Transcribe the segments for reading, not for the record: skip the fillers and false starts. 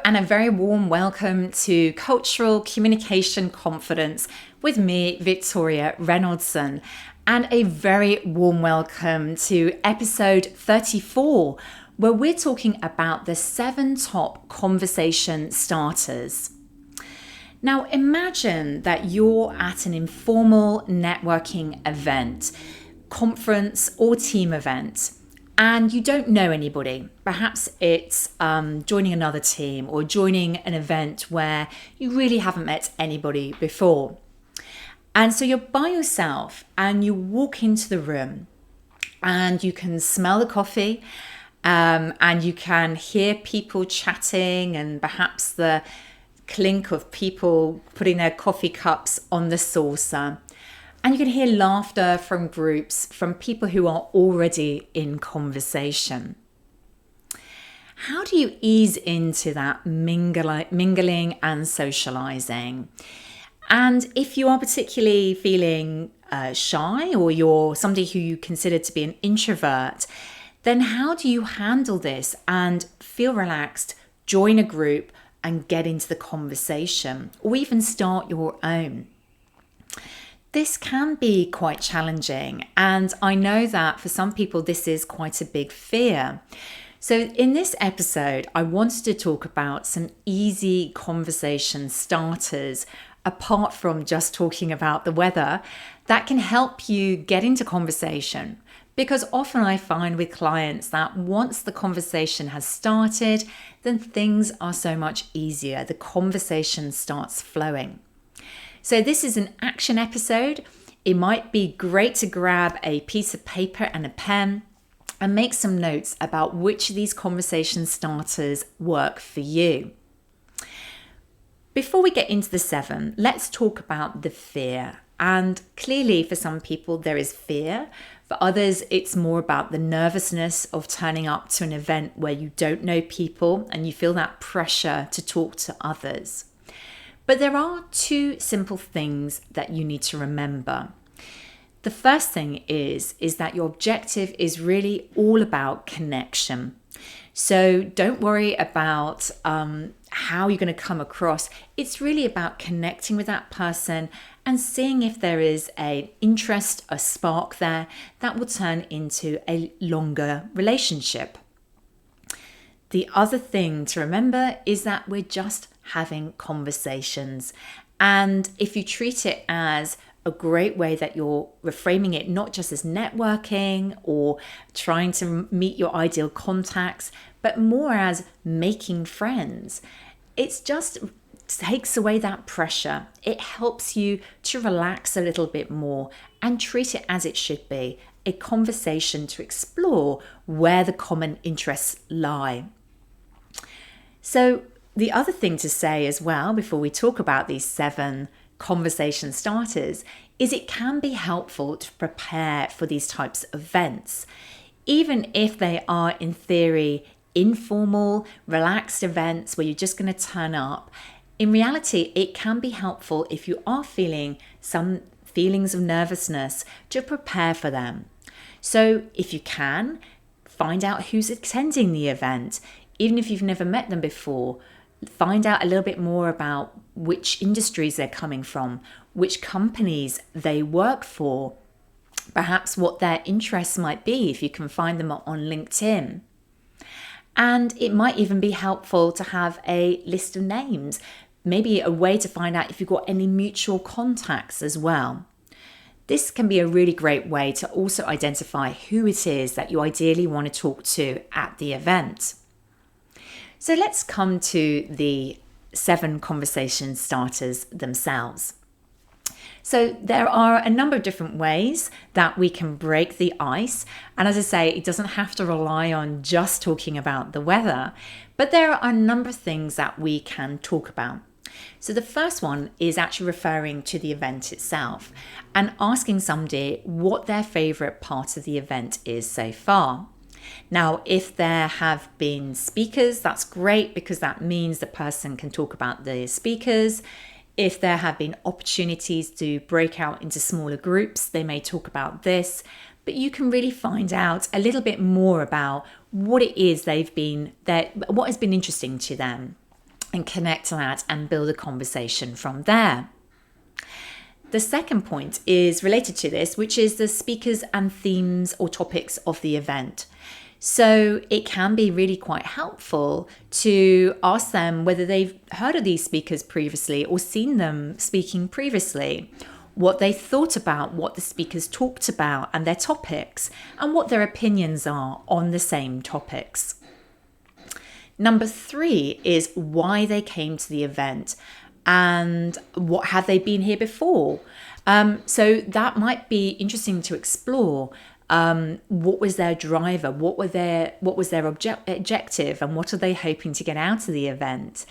and a very warm welcome to Cultural Communication Confidence with me, Victoria Reynoldson, and a very warm welcome to episode 34, where we're talking about the 7 top conversation starters. Now, imagine that you're at an informal networking event, conference or team event, and you don't know anybody. Perhaps it's joining another team or joining an event where you really haven't met anybody before. And so you're by yourself and you walk into the room and you can smell the coffee and you can hear people chatting and perhaps the clink of people putting their coffee cups on the saucer. And you can hear laughter from groups, from people who are already in conversation. How do you ease into that mingling and socializing? And if you are particularly feeling shy, or you're somebody who you consider to be an introvert, then how do you handle this and feel relaxed, join a group and get into the conversation, or even start your own? This can be quite challenging, and I know that for some people this is quite a big fear. So in this episode, I wanted to talk about some easy conversation starters, apart from just talking about the weather, that can help you get into conversation. Because often I find with clients that once the conversation has started, then things are so much easier. The conversation starts flowing. So this is an action episode. It might be great to grab a piece of paper and a pen and make some notes about which of these conversation starters work for you. Before we get into the 7, let's talk about the fear. And clearly for some people there is fear. For others, it's more about the nervousness of turning up to an event where you don't know people and you feel that pressure to talk to others. But there are 2 simple things that you need to remember. The first thing is that your objective is really all about connection. So don't worry about how you're going to come across. It's really about connecting with that person and seeing if there is an interest, a spark there that will turn into a longer relationship. The other thing to remember is that we're just having conversations. And if you treat it as a great way that you're reframing it, not just as networking or trying to meet your ideal contacts, but more as making friends, it just takes away that pressure. It helps you to relax a little bit more and treat it as it should be, a conversation to explore where the common interests lie. So the other thing to say as well, before we talk about these 7 conversation starters, is it can be helpful to prepare for these types of events. Even if they are in theory informal, relaxed events where you're just going to turn up, in reality, it can be helpful if you are feeling some feelings of nervousness to prepare for them. So if you can, find out who's attending the event. Even if you've never met them before, find out a little bit more about which industries they're coming from, which companies they work for, perhaps what their interests might be if you can find them on LinkedIn. And it might even be helpful to have a list of names, maybe a way to find out if you've got any mutual contacts as well. This can be a really great way to also identify who it is that you ideally want to talk to at the event. So let's come to the 7 conversation starters themselves. So there are a number of different ways that we can break the ice. And as I say, it doesn't have to rely on just talking about the weather, but there are a number of things that we can talk about. So the first one is actually referring to the event itself and asking somebody what their favorite part of the event is so far. Now, if there have been speakers, that's great because that means the person can talk about the speakers. If there have been opportunities to break out into smaller groups, they may talk about this, but you can really find out a little bit more about what it is what has been interesting to them. and connect to that and build a conversation from there. The second point is related to this, which is the speakers and themes or topics of the event. So it can be really quite helpful to ask them whether they've heard of these speakers previously or seen them speaking previously, what they thought about what the speakers talked about and their topics, and what their opinions are on the same topics. Number 3 is why they came to the event and what have they been here before. So that might be interesting to explore. What was their driver? What was their objective, and what are they hoping to get out of the event?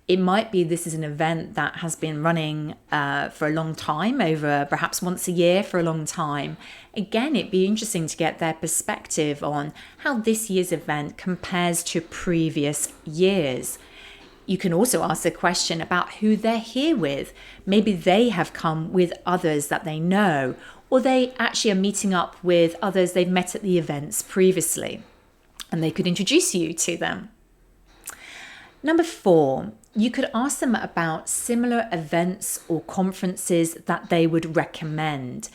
It might be this is an event that has been running for a long time, over perhaps once a year for a long time. Again, it'd be interesting to get their perspective on how this year's event compares to previous years. You can also ask a question about who they're here with. Maybe they have come with others that they know, or they actually are meeting up with others they've met at the events previously, and they could introduce you to them. Number 4, you could ask them about similar events or conferences that they would recommend.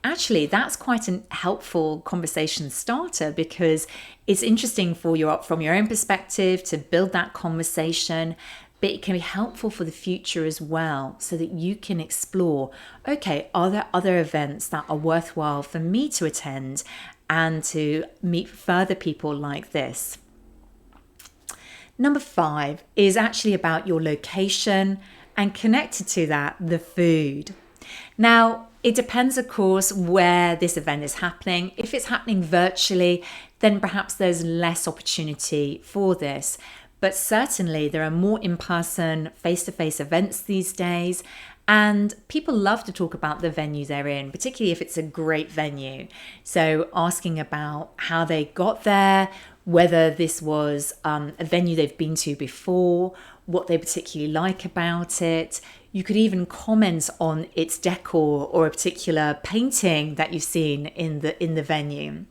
Actually, that's quite a helpful conversation starter, because it's interesting from your own perspective to build that conversation, but it can be helpful for the future as well, so that you can explore, okay, are there other events that are worthwhile for me to attend and to meet further people like this? Number 5 is actually about your location, and connected to that, the food. Now, it depends, of course, where this event is happening. If it's happening virtually, then perhaps there's less opportunity for this. But certainly there are more in-person, face-to-face events these days, and people love to talk about the venue they're in, particularly if it's a great venue. So asking about how they got there, whether this was a venue they've been to before, what they particularly like about it. You could even comment on its decor or a particular painting that you've seen in the venue.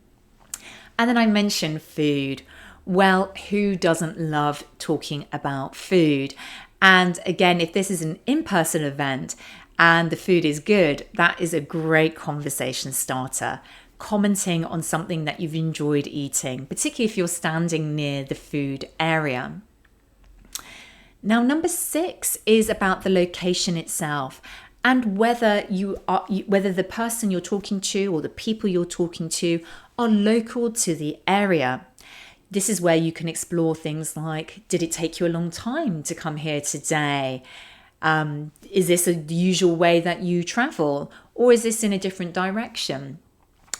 And then I mentioned food. Well, who doesn't love talking about food? And again, if this is an in-person event and the food is good, that is a great conversation starter. Commenting on something that you've enjoyed eating, particularly if you're standing near the food area. Now, number 6 is about the location itself, and whether the person you're talking to or the people you're talking to are local to the area. This is where you can explore things like, did it take you a long time to come here today? Is this the usual way that you travel, or is this in a different direction?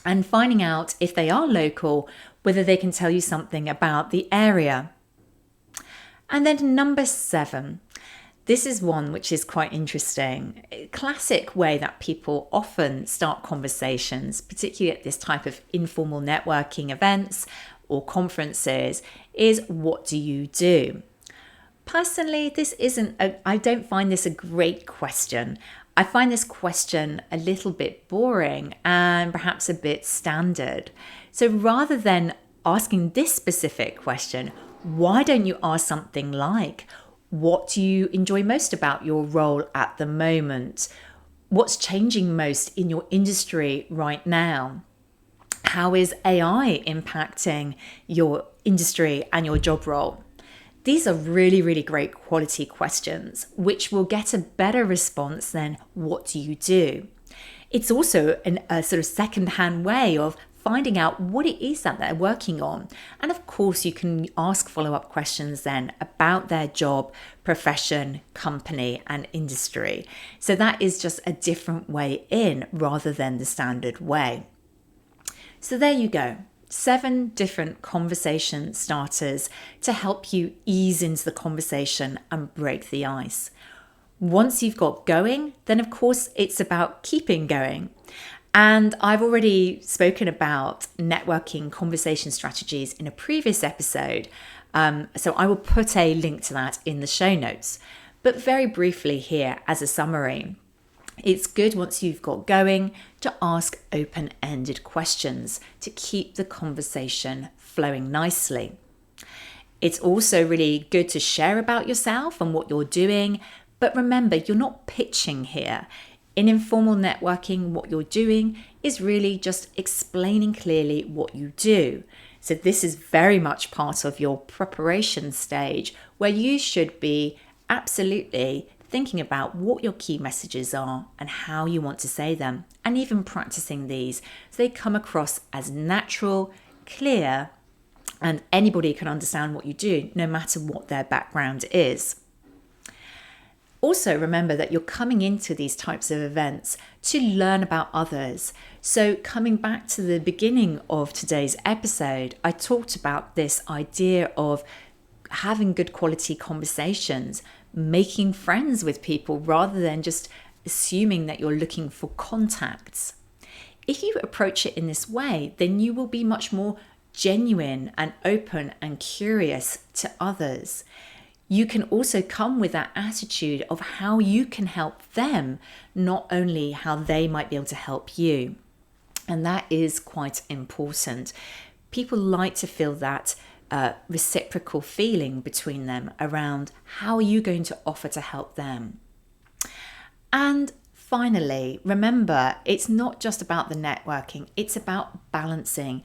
And finding out, if they are local, whether they can tell you something about the area. And then number 7, this is one which is quite interesting. A classic way that people often start conversations, particularly at this type of informal networking events or conferences, is what do you do? Personally, I don't find this a great question. I find this question a little bit boring and perhaps a bit standard. So rather than asking this specific question, why don't you ask something like, what do you enjoy most about your role at the moment? What's changing most in your industry right now? How is AI impacting your industry and your job role? These are really, really great quality questions, which will get a better response than what do you do? It's also a sort of second-hand way of finding out what it is that they're working on. And of course, you can ask follow-up questions then about their job, profession, company, and industry. So that is just a different way in rather than the standard way. So there you go. 7 different conversation starters to help you ease into the conversation and break the ice. Once you've got going, then of course it's about keeping going. And I've already spoken about networking conversation strategies in a previous episode, so I will put a link to that in the show notes. But very briefly here as a summary, it's good once you've got going to ask open-ended questions to keep the conversation flowing nicely. It's also really good to share about yourself and what you're doing. But remember, you're not pitching here. In informal networking, what you're doing is really just explaining clearly what you do. So this is very much part of your preparation stage where you should be absolutely thinking about what your key messages are and how you want to say them, and even practicing these so they come across as natural, clear, and anybody can understand what you do, no matter what their background is. Also, remember that you're coming into these types of events to learn about others. So coming back to the beginning of today's episode, I talked about this idea of having good quality conversations, making friends with people rather than just assuming that you're looking for contacts. If you approach it in this way, then you will be much more genuine and open and curious to others. You can also come with that attitude of how you can help them, not only how they might be able to help you. And that is quite important. People like to feel that reciprocal feeling between them around how are you going to offer to help them. And finally, remember, it's not just about the networking, it's about balancing,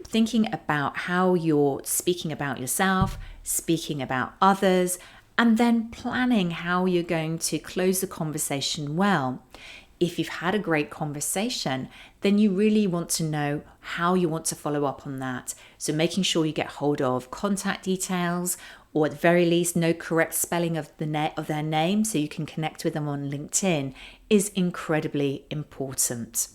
thinking about how you're speaking about yourself, speaking about others, and then planning how you're going to close the conversation well. If you've had a great conversation, then you really want to know how you want to follow up on that. So making sure you get hold of contact details, or at the very least know correct spelling of their name so you can connect with them on LinkedIn, is incredibly important.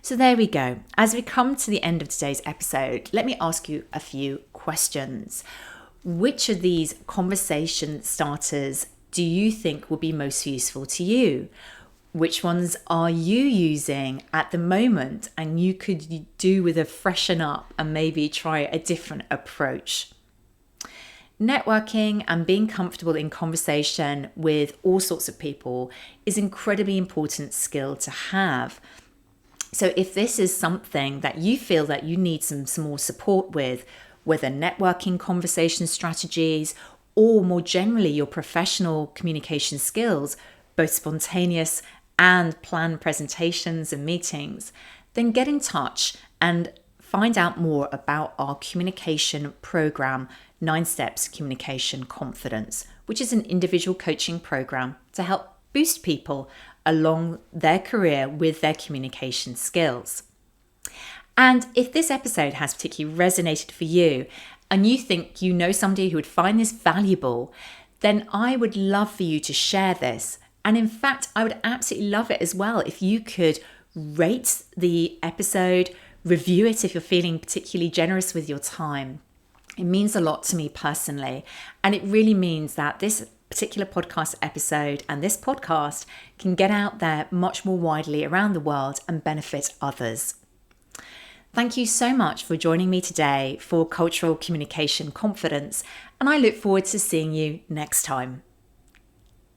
So there we go. As we come to the end of today's episode, let me ask you a few questions. Which of these conversation starters do you think will be most useful to you? Which ones are you using at the moment and you could do with a freshen up and maybe try a different approach? Networking and being comfortable in conversation with all sorts of people is an incredibly important skill to have. So if this is something that you feel that you need some more support with, whether networking conversation strategies or more generally your professional communication skills, both spontaneous and planned presentations and meetings, then get in touch and find out more about our communication program, 9 Steps Communication Confidence, which is an individual coaching program to help boost people along their career with their communication skills. And if this episode has particularly resonated for you and you think you know somebody who would find this valuable, then I would love for you to share this. And in fact, I would absolutely love it as well if you could rate the episode, review it if you're feeling particularly generous with your time. It means a lot to me personally. And it really means that this particular podcast episode and this podcast can get out there much more widely around the world and benefit others. Thank you so much for joining me today for Cultural Communication Confidence, and I look forward to seeing you next time.